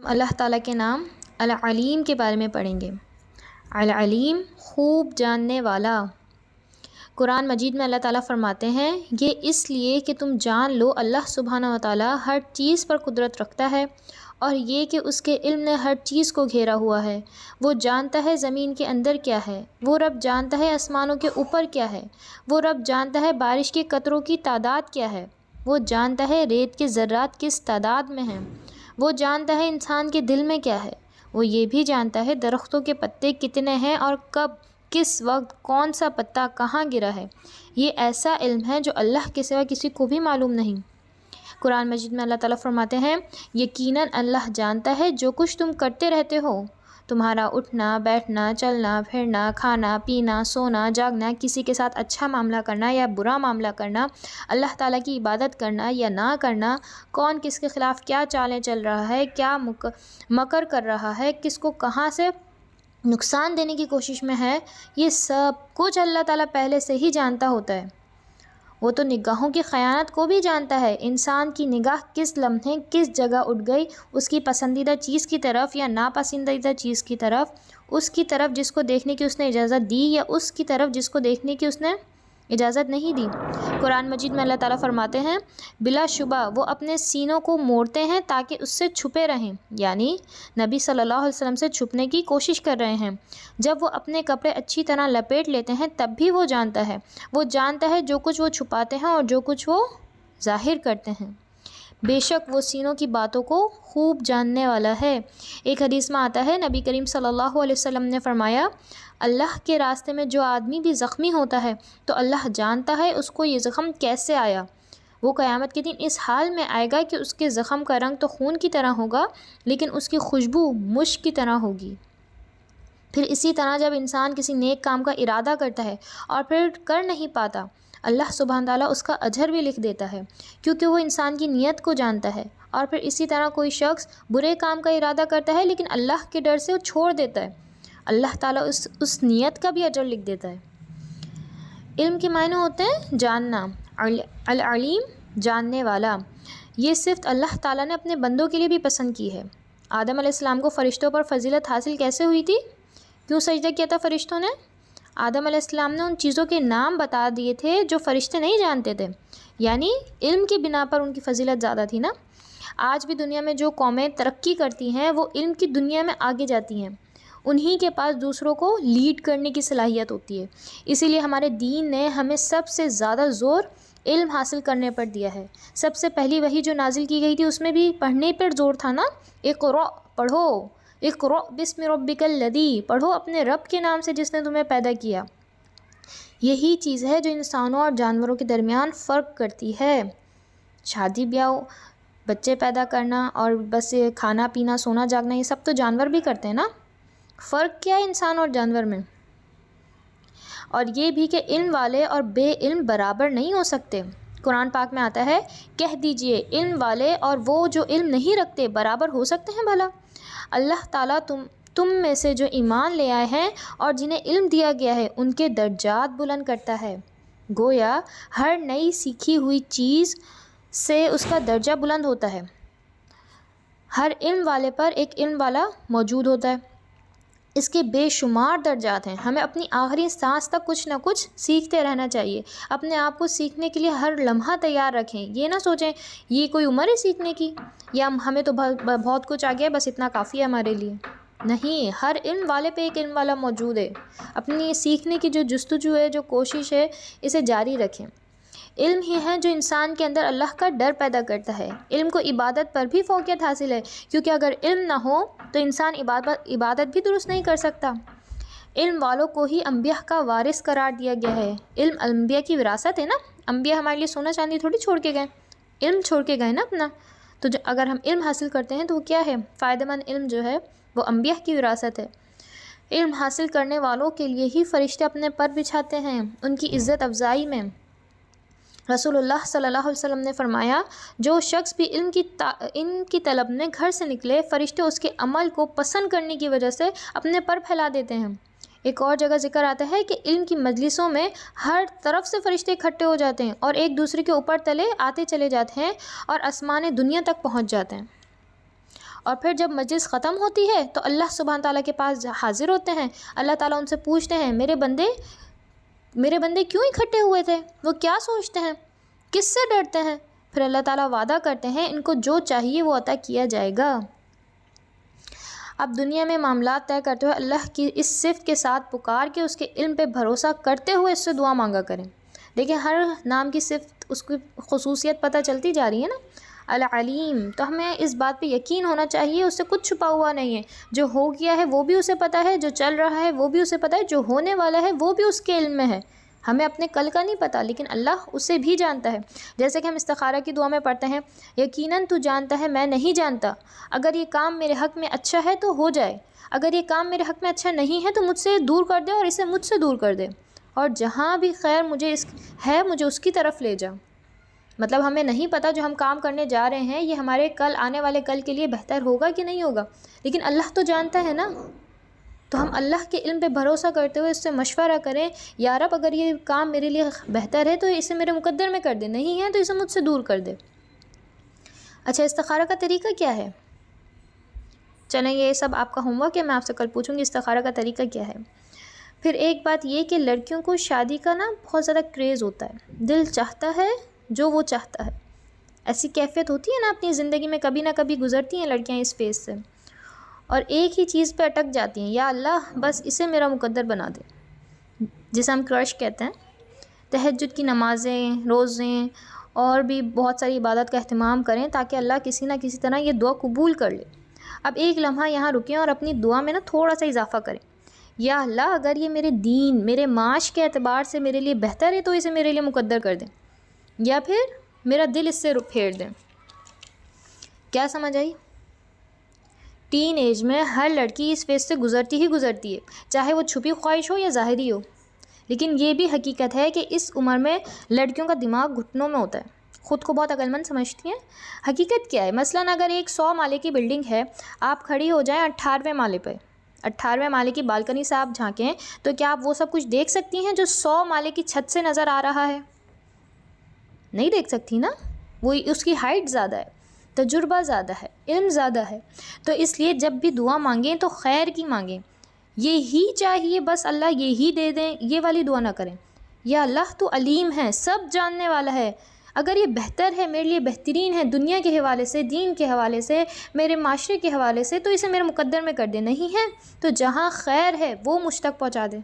اللہ تعالیٰ کے نام العلیم کے بارے میں پڑھیں گے۔ العلیم خوب جاننے والا۔ قرآن مجید میں اللہ تعالیٰ فرماتے ہیں یہ اس لیے کہ تم جان لو اللہ سبحانہ و تعالیٰ ہر چیز پر قدرت رکھتا ہے، اور یہ کہ اس کے علم نے ہر چیز کو گھیرا ہوا ہے۔ وہ جانتا ہے زمین کے اندر کیا ہے، وہ رب جانتا ہے آسمانوں کے اوپر کیا ہے، وہ رب جانتا ہے بارش کے قطروں کی تعداد کیا ہے، وہ جانتا ہے ریت کے ذرات کس تعداد میں ہیں، وہ جانتا ہے انسان کے دل میں کیا ہے، وہ یہ بھی جانتا ہے درختوں کے پتے کتنے ہیں اور کب کس وقت کون سا پتا کہاں گرا ہے۔ یہ ایسا علم ہے جو اللہ کے سوا کسی کو بھی معلوم نہیں۔ قرآن مجید میں اللہ تعالیٰ فرماتے ہیں یقیناً اللہ جانتا ہے جو کچھ تم کرتے رہتے ہو، تمہارا اٹھنا بیٹھنا، چلنا پھرنا، کھانا پینا، سونا جاگنا، کسی کے ساتھ اچھا معاملہ کرنا یا برا معاملہ کرنا، اللہ تعالیٰ کی عبادت کرنا یا نہ کرنا، کون کس کے خلاف کیا چالیں چل رہا ہے، کیا مکر کر رہا ہے، کس کو کہاں سے نقصان دینے کی کوشش میں ہے، یہ سب کچھ اللہ تعالیٰ پہلے سے ہی جانتا ہوتا ہے۔ وہ تو نگاہوں کی خیانت کو بھی جانتا ہے، انسان کی نگاہ کس لمحے کس جگہ اٹھ گئی، اس کی پسندیدہ چیز کی طرف یا ناپسندیدہ چیز کی طرف، اس کی طرف جس کو دیکھنے کی اس نے اجازت دی یا اس کی طرف جس کو دیکھنے کی اس نے اجازت نہیں دی۔ قرآن مجید میں اللہ تعالیٰ فرماتے ہیں بلا شبہ وہ اپنے سینوں کو موڑتے ہیں تاکہ اس سے چھپے رہیں، یعنی نبی صلی اللہ علیہ وسلم سے چھپنے کی کوشش کر رہے ہیں۔ جب وہ اپنے کپڑے اچھی طرح لپیٹ لیتے ہیں تب بھی وہ جانتا ہے جو کچھ وہ چھپاتے ہیں اور جو کچھ وہ ظاہر کرتے ہیں۔ بے شک وہ سینوں کی باتوں کو خوب جاننے والا ہے۔ ایک حدیث میں آتا ہے نبی کریم صلی اللہ علیہ وسلم نے فرمایا اللہ کے راستے میں جو آدمی بھی زخمی ہوتا ہے تو اللہ جانتا ہے اس کو یہ زخم کیسے آیا۔ وہ قیامت کے دن اس حال میں آئے گا کہ اس کے زخم کا رنگ تو خون کی طرح ہوگا لیکن اس کی خوشبو مشک کی طرح ہوگی۔ پھر اسی طرح جب انسان کسی نیک کام کا ارادہ کرتا ہے اور پھر کر نہیں پاتا، اللہ سبحانہ تعالیٰ اس کا اجر بھی لکھ دیتا ہے کیونکہ وہ انسان کی نیت کو جانتا ہے۔ اور پھر اسی طرح کوئی شخص برے کام کا ارادہ کرتا ہے لیکن اللہ کے ڈر سے وہ چھوڑ دیتا ہے، اللہ تعالیٰ اس نیت کا بھی اجر لکھ دیتا ہے۔ علم کے معنی ہوتے ہیں جاننا، العلیم جاننے والا۔ یہ صفت اللہ تعالیٰ نے اپنے بندوں کے لیے بھی پسند کی ہے۔ آدم علیہ السلام کو فرشتوں پر فضیلت حاصل کیسے ہوئی تھی؟ کیوں سجدہ کیا تھا فرشتوں نے؟ آدم علیہ السلام نے ان چیزوں کے نام بتا دیے تھے جو فرشتے نہیں جانتے تھے، یعنی علم کی بنا پر ان کی فضیلت زیادہ تھی نا۔ آج بھی دنیا میں جو قومیں ترقی کرتی ہیں وہ علم کی دنیا میں آگے جاتی ہیں، انہی کے پاس دوسروں کو لیڈ کرنے کی صلاحیت ہوتی ہے۔ اسی لیے ہمارے دین نے ہمیں سب سے زیادہ زور علم حاصل کرنے پر دیا ہے۔ سب سے پہلی وحی جو نازل کی گئی تھی اس میں بھی پڑھنے پر زور تھا نا، اقرأ پڑھو، اقرأ بسم ربک الذی پڑھو اپنے رب کے نام سے جس نے تمہیں پیدا کیا۔ یہی چیز ہے جو انسانوں اور جانوروں کے درمیان فرق کرتی ہے۔ شادی بیاہ بچے پیدا کرنا اور بس کھانا پینا سونا جاگنا یہ سب تو جانور بھی کرتے ہیں نا، فرق کیا ہے انسان اور جانور میں؟ اور یہ بھی کہ علم والے اور بے علم برابر نہیں ہو سکتے۔ قرآن پاک میں آتا ہے کہہ دیجئے علم والے اور وہ جو علم نہیں رکھتے برابر ہو سکتے ہیں بھلا؟ اللہ تعالیٰ تم میں سے جو ایمان لے آئے ہیں اور جنہیں علم دیا گیا ہے ان کے درجات بلند کرتا ہے۔ گویا ہر نئی سیکھی ہوئی چیز سے اس کا درجہ بلند ہوتا ہے۔ ہر علم والے پر ایک علم والا موجود ہوتا ہے، اس کے بے شمار درجات ہیں۔ ہمیں اپنی آخری سانس تک کچھ نہ کچھ سیکھتے رہنا چاہیے، اپنے آپ کو سیکھنے کے لیے ہر لمحہ تیار رکھیں۔ یہ نہ سوچیں یہ کوئی عمر ہے سیکھنے کی یا ہمیں تو بہت کچھ آ گیا بس اتنا کافی ہے ہمارے لیے۔ نہیں، ہر علم والے پہ ایک علم والا موجود ہے۔ اپنی سیکھنے کی جو جستجو ہے، جو کوشش ہے، اسے جاری رکھیں۔ علم ہی ہے جو انسان کے اندر اللہ کا ڈر پیدا کرتا ہے۔ علم کو عبادت پر بھی فوقیت حاصل ہے کیونکہ اگر علم نہ ہو تو انسان عبادت بھی درست نہیں کر سکتا۔ علم والوں کو ہی انبیاء کا وارث قرار دیا گیا ہے۔ علم انبیاء کی وراثت ہے نا، انبیاء ہمارے لیے سونا چاندی تھوڑی چھوڑ کے گئے، علم چھوڑ کے گئے نا اپنا۔ تو اگر ہم علم حاصل کرتے ہیں تو وہ کیا ہے؟ فائدہ مند علم جو ہے وہ انبیاء کی وراثت ہے۔ علم حاصل کرنے والوں کے لیے ہی فرشتے اپنے پر بچھاتے ہیں، ان کی عزت افزائی میں۔ رسول اللہ صلی اللہ علیہ وسلم نے فرمایا جو شخص بھی علم کی طلب میں گھر سے نکلے فرشتے اس کے عمل کو پسند کرنے کی وجہ سے اپنے پر پھیلا دیتے ہیں۔ ایک اور جگہ ذکر آتا ہے کہ علم کی مجلسوں میں ہر طرف سے فرشتے اکٹھے ہو جاتے ہیں اور ایک دوسرے کے اوپر تلے آتے چلے جاتے ہیں اور آسمان دنیا تک پہنچ جاتے ہیں۔ اور پھر جب مجلس ختم ہوتی ہے تو اللہ سبحانہ تعالیٰ کے پاس حاضر ہوتے ہیں، اللہ تعالیٰ ان سے پوچھتے ہیں میرے بندے کیوں اکٹھے ہوئے تھے، وہ کیا سوچتے ہیں، کس سے ڈرتے ہیں؟ پھر اللہ تعالیٰ وعدہ کرتے ہیں ان کو جو چاہیے وہ عطا کیا جائے گا۔ اب دنیا میں معاملات طے کرتے ہوئے اللہ کی اس صفت کے ساتھ پکار کے اس کے علم پہ بھروسہ کرتے ہوئے اس سے دعا مانگا کریں۔ دیکھیں ہر نام کی صفت اس کی خصوصیت پتہ چلتی جا رہی ہے نا۔ العلیم، تو ہمیں اس بات پہ یقین ہونا چاہیے اس سے کچھ چھپا ہوا نہیں ہے، جو ہو گیا ہے وہ بھی اسے پتہ ہے، جو چل رہا ہے وہ بھی اسے پتہ ہے، جو ہونے والا ہے وہ بھی اس کے علم میں ہے۔ ہمیں اپنے کل کا نہیں پتہ لیکن اللہ اسے بھی جانتا ہے۔ جیسے کہ ہم استخارہ کی دعا میں پڑھتے ہیں یقیناً تو جانتا ہے میں نہیں جانتا، اگر یہ کام میرے حق میں اچھا ہے تو ہو جائے، اگر یہ کام میرے حق میں اچھا نہیں ہے تو مجھ سے دور کر دے اور اسے مجھ سے دور کر دے، اور جہاں بھی خیر مجھے اس کی طرف لے جا۔ مطلب ہمیں نہیں پتہ جو ہم کام کرنے جا رہے ہیں یہ ہمارے کل آنے والے کل کے لیے بہتر ہوگا کہ نہیں ہوگا، لیکن اللہ تو جانتا ہے نا۔ تو ہم اللہ کے علم پہ بھروسہ کرتے ہوئے اس سے مشورہ کریں، یا رب اگر یہ کام میرے لیے بہتر ہے تو اسے میرے مقدر میں کر دے، نہیں ہے تو اسے مجھ سے دور کر دے۔ اچھا، استخارہ کا طریقہ کیا ہے؟ چلیں یہ سب آپ کا ہوم ورک ہے، میں آپ سے کل پوچھوں گی استخارہ کا طریقہ کیا ہے۔ پھر ایک بات یہ کہ لڑکیوں کو شادی کا نا بہت زیادہ کریز ہوتا ہے، دل چاہتا ہے جو وہ چاہتا ہے، ایسی کیفیت ہوتی ہے نا اپنی زندگی میں، کبھی نہ کبھی گزرتی ہیں لڑکیاں اس فیز سے، اور ایک ہی چیز پہ اٹک جاتی ہیں، یا اللہ بس اسے میرا مقدر بنا دے، جسے ہم کرش کہتے ہیں۔ تہجد کی نمازیں، روزے اور بھی بہت ساری عبادت کا اہتمام کریں تاکہ اللہ کسی نہ کسی طرح یہ دعا قبول کر لے۔ اب ایک لمحہ یہاں رکیں اور اپنی دعا میں نا تھوڑا سا اضافہ کریں، یا اللہ اگر یہ میرے دین، میرے معاش کے اعتبار سے میرے لیے بہتر ہے تو اسے میرے لیے مقدر کر دیں، یا پھر میرا دل اس سے پھیر دیں۔ کیا سمجھ آئی؟ ٹین ایج میں ہر لڑکی اس فیز سے گزرتی ہے، چاہے وہ چھپی خواہش ہو یا ظاہری ہو، لیکن یہ بھی حقیقت ہے کہ اس عمر میں لڑکیوں کا دماغ گھٹنوں میں ہوتا ہے، خود کو بہت عقل مند سمجھتی ہیں۔ حقیقت کیا ہے؟ مثلاً اگر ایک 100 مالے کی بلڈنگ ہے، آپ کھڑی ہو جائیں 18ویں مالے پہ، 18ویں مالے کی بالکنی سے آپ جھانکیں تو کیا آپ وہ سب کچھ دیکھ سکتی ہیں جو 100 مالے کی چھت سے نظر آ رہا ہے؟ نہیں دیکھ سکتی نا، وہ اس کی ہائٹ زیادہ ہے، تجربہ زیادہ ہے، علم زیادہ ہے۔ تو اس لیے جب بھی دعا مانگیں تو خیر کی مانگیں، یہی چاہیے بس اللہ یہی دے دیں، یہ والی دعا نہ کریں۔ یا اللہ تو علیم ہے، سب جاننے والا ہے، اگر یہ بہتر ہے، میرے لیے بہترین ہے دنیا کے حوالے سے، دین کے حوالے سے، میرے معاشرے کے حوالے سے، تو اسے میرے مقدر میں کر دے، نہیں ہے تو جہاں خیر ہے وہ مجھ تک پہنچا دے۔